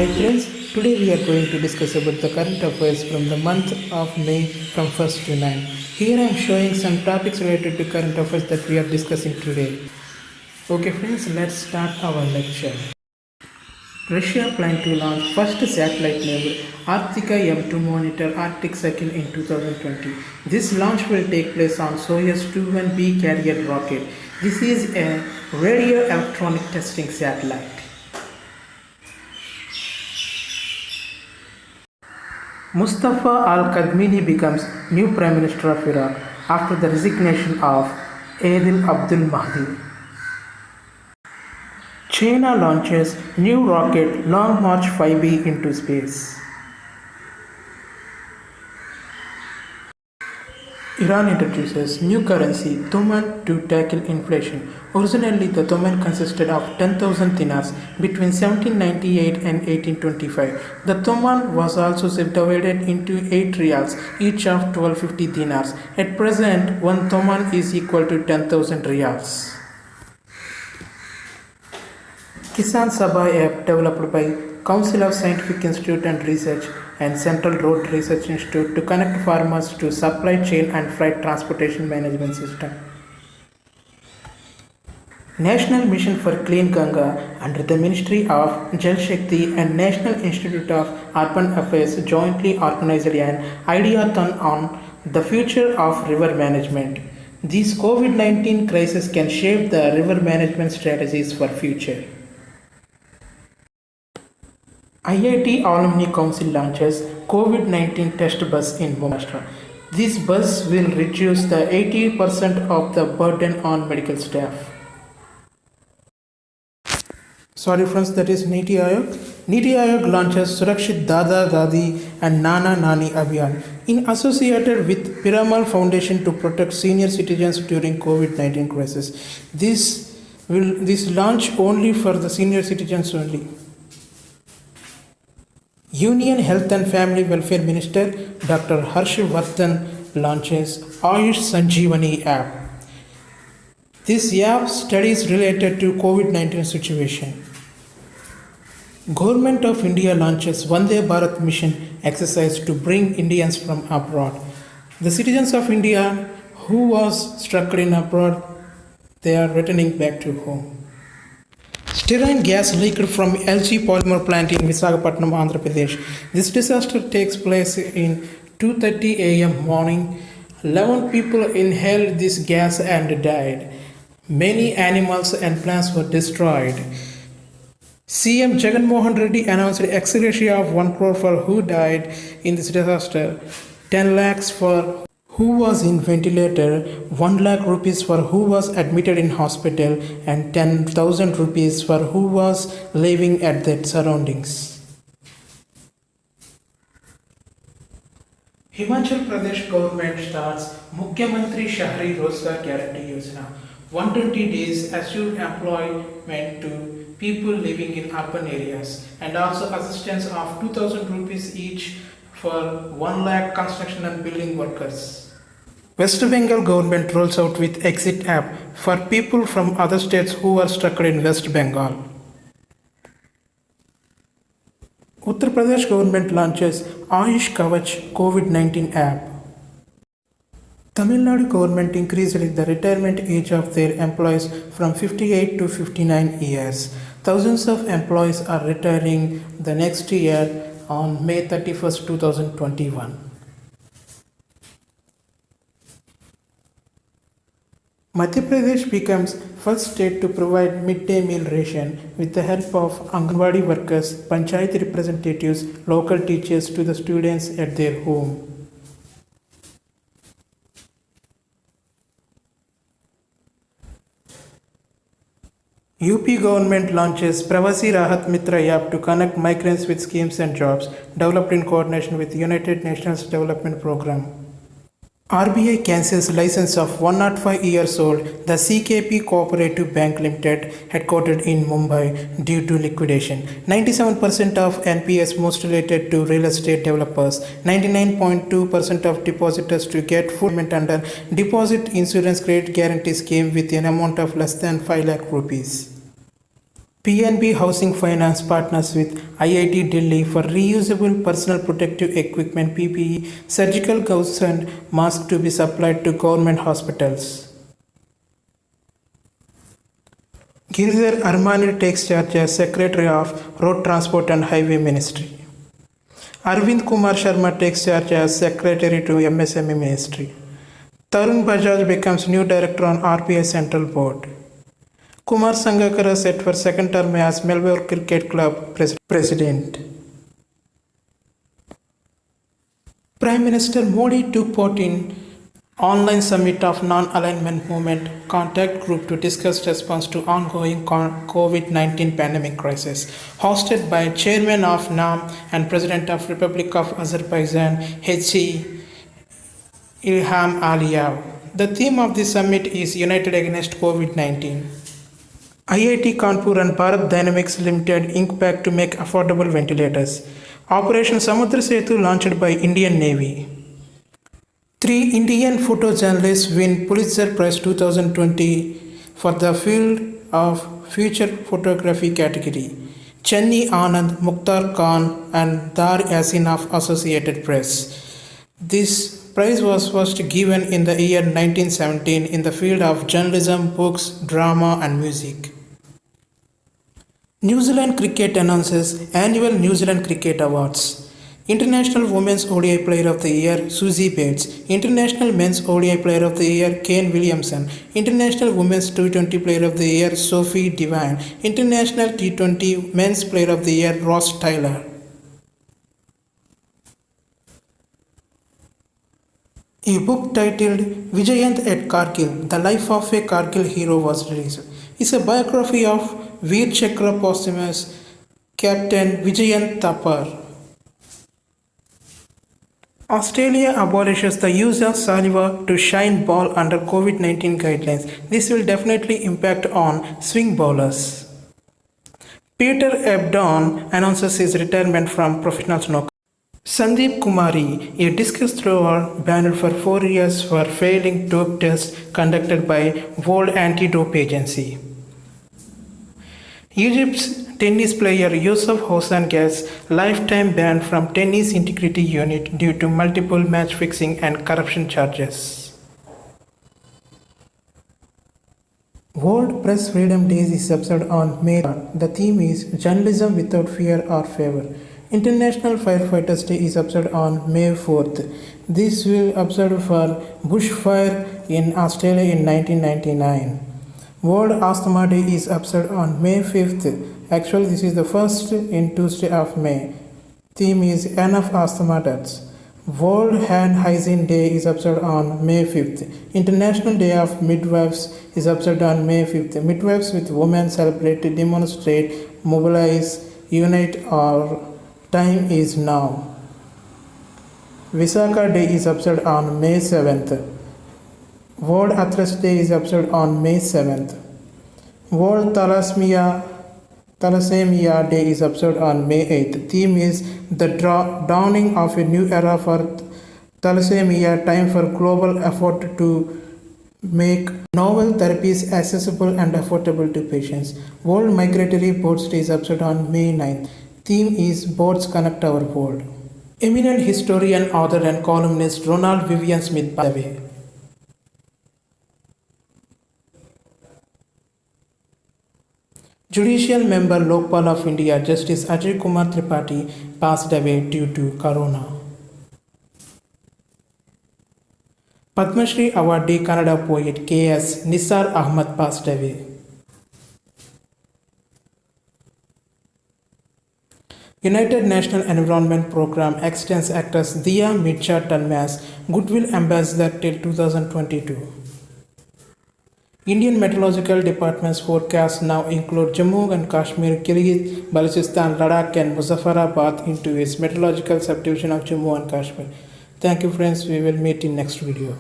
Hi friends, today we are going to discuss about the current affairs from the month of May from 1st to 9. Here I am showing some topics related to current affairs that we are discussing today. Okay friends, let's start our lecture. Russia planned to launch first satellite labeled Arktika M to monitor Arctic Circle in 2020. This launch will take place on Soyuz 21B carrier rocket. This is a radio electronic testing satellite. Mustafa al-Kadhimi becomes new Prime Minister of Iraq after the resignation of Adil Abdul Mahdi. China launches new rocket Long March 5B into space. Iran introduces new currency Tuman to tackle inflation. Originally, the Tuman consisted of 10,000 dinars between 1798 and 1825. The Tuman was also subdivided into 8 riyals, each of 1250 dinars. At present, one Tuman is equal to 10,000 riyals. Kisan Sabha app developed by Council of Scientific Institute and Research and Central Road Research Institute to connect farmers to supply chain and freight transportation management system. National Mission for Clean Ganga under the Ministry of Jal Shakti and National Institute of Urban Affairs jointly organized an ideathon on the future of river management. This COVID-19 crisis can shape the river management strategies for future. IIT Alumni Council launches COVID-19 test bus in Maharashtra. This bus will reduce the 80% of the burden on medical staff. Sorry friends, that is Niti Aayog. Niti Aayog launches Surakshit Dada Dadi and Nana Nani Abhiyan in associated with Piramal Foundation to protect senior citizens during COVID-19 crisis. This launch only for the senior citizens only. Union Health and Family Welfare Minister Dr. Harsh Vardhan launches Ayush Sanjeevani app. This app studies related to COVID-19 situation. Government of India launches Vande Bharat mission exercise to bring Indians from abroad. The citizens of India who was struck in abroad, they are returning back to home. Sterile gas leaked from LG polymer plant in Visakhapatnam, Andhra Pradesh. This disaster takes place in 2:30 a.m. morning. 11 people inhaled this gas and died. Many animals and plants were destroyed. CM Jagan Mohan Reddy announced ex gratia of 1 crore for who died in this disaster, 10 lakhs for who was in ventilator, 1 lakh rupees for who was admitted in hospital, and 10,000 rupees for who was living at that surroundings. Himachal Pradesh government starts Mukhyamantri Shahri Rozgar Guarantee Yojana, 120 days assured employment to people living in urban areas, and also assistance of 2,000 rupees each for 1 lakh construction and building workers. West Bengal government rolls out with Exit app for people from other states who are stuck in West Bengal. Uttar Pradesh government launches Ayush Kavach COVID-19 app. Tamil Nadu government increased the retirement age of their employees from 58 to 59 years. Thousands of employees are retiring the next year on May 31st, 2021. Madhya Pradesh becomes first state to provide midday meal ration with the help of Anganwadi workers, Panchayat representatives, local teachers to the students at their home. UP government launches Pravasi Rahat Mitra app to connect migrants with schemes and jobs, developed in coordination with United Nations Development Programme. RBI cancels license of 105 years old the CKP Cooperative Bank Limited headquartered in Mumbai due to liquidation. 97% of NPS most related to real estate developers. 99.2% of depositors to get full payment under Deposit Insurance Credit Guarantee Scheme with an amount of less than 5 lakh rupees. PNB Housing Finance partners with IIT Delhi for reusable personal protective equipment PPE surgical gloves and masks to be supplied to government hospitals. Giridhar Armani takes charge as Secretary of Road Transport and Highway Ministry. Arvind Kumar Sharma takes charge as Secretary to MSME Ministry. Tarun Bajaj becomes new director on RBI Central Board. Kumar Sangakkara set for second term as Melbourne Cricket Club president. Prime Minister Modi took part in online summit of non-alignment movement contact group to discuss response to ongoing COVID-19 pandemic crisis, hosted by Chairman of NAM and President of Republic of Azerbaijan, Hg Ilham Aliyev. The theme of the summit is United Against COVID-19. IIT Kanpur and Bharat Dynamics Limited Inc. pact to make affordable ventilators. Operation Samudra Setu launched by Indian Navy. 3 Indian photojournalists win Pulitzer Prize 2020 for the field of future photography category. Channi Anand, Mukhtar Khan and Dar Yasin of Associated Press. This prize was first given in the year 1917 in the field of journalism, books, drama and music. New Zealand Cricket announces annual New Zealand Cricket Awards. International Women's ODI Player of the Year Suzie Bates. International Men's ODI Player of the Year Kane Williamson. International Women's T20 Player of the Year Sophie Devine. International T20 Men's Player of the Year Ross Taylor. A book titled Vijayant at Kargil, The Life of a Kargil Hero was released. It's a biography of Veer Chakra posthumous Captain Vijayant Thapar. Australia abolishes the use of saliva to shine ball under COVID-19 guidelines. This will definitely impact on swing bowlers. Peter Ebdon announces his retirement from professional snooker. Sandeep Kumari, a discus thrower, banned for 4 years for failing dope tests conducted by World Anti-Dope Agency. Egypt's tennis player Youssef Hossein gets lifetime ban from Tennis Integrity Unit due to multiple match fixing and corruption charges. World Press Freedom Day is observed on May 3rd. The theme is Journalism Without Fear or Favor. International Firefighters Day is observed on May 4th. This will observed for bushfire in Australia in 1999. World Asthma Day is observed on May 5th. Actually, this is the first in Tuesday of May. Theme is Enough Asthma Deaths. World Hand Hygiene Day is observed on May 5th. International Day of Midwives is observed on May 5th. Midwives with women celebrate, demonstrate, mobilize, unite, or time is now. Visakha Day is observed on May 7th. World Arthritis Day is observed on May 7th. World Thalassemia Day is observed on May 8th. Theme is the dawning of a new era for thalassemia, time for global effort to make novel therapies accessible and affordable to patients. World Migratory Boards Day is observed on May 9th. Theme is Boards Connect Our World. Eminent historian, author and columnist Ronald Vivian Smith passed away. Judicial member Lokpal of India Justice Ajay Kumar Tripathi passed away due to corona. Padma Shri awardee Kannada poet K.S. Nisar Ahmad passed away. United Nations Environment Programme extends actress Diya Mirza Tanma's Goodwill Ambassador till 2022. Indian Meteorological Department's forecasts now include Jammu and Kashmir, Kyrgyz, Balochistan, Ladakh and Muzaffarabad into its meteorological subdivision of Jammu and Kashmir. Thank you friends, we will meet in next video.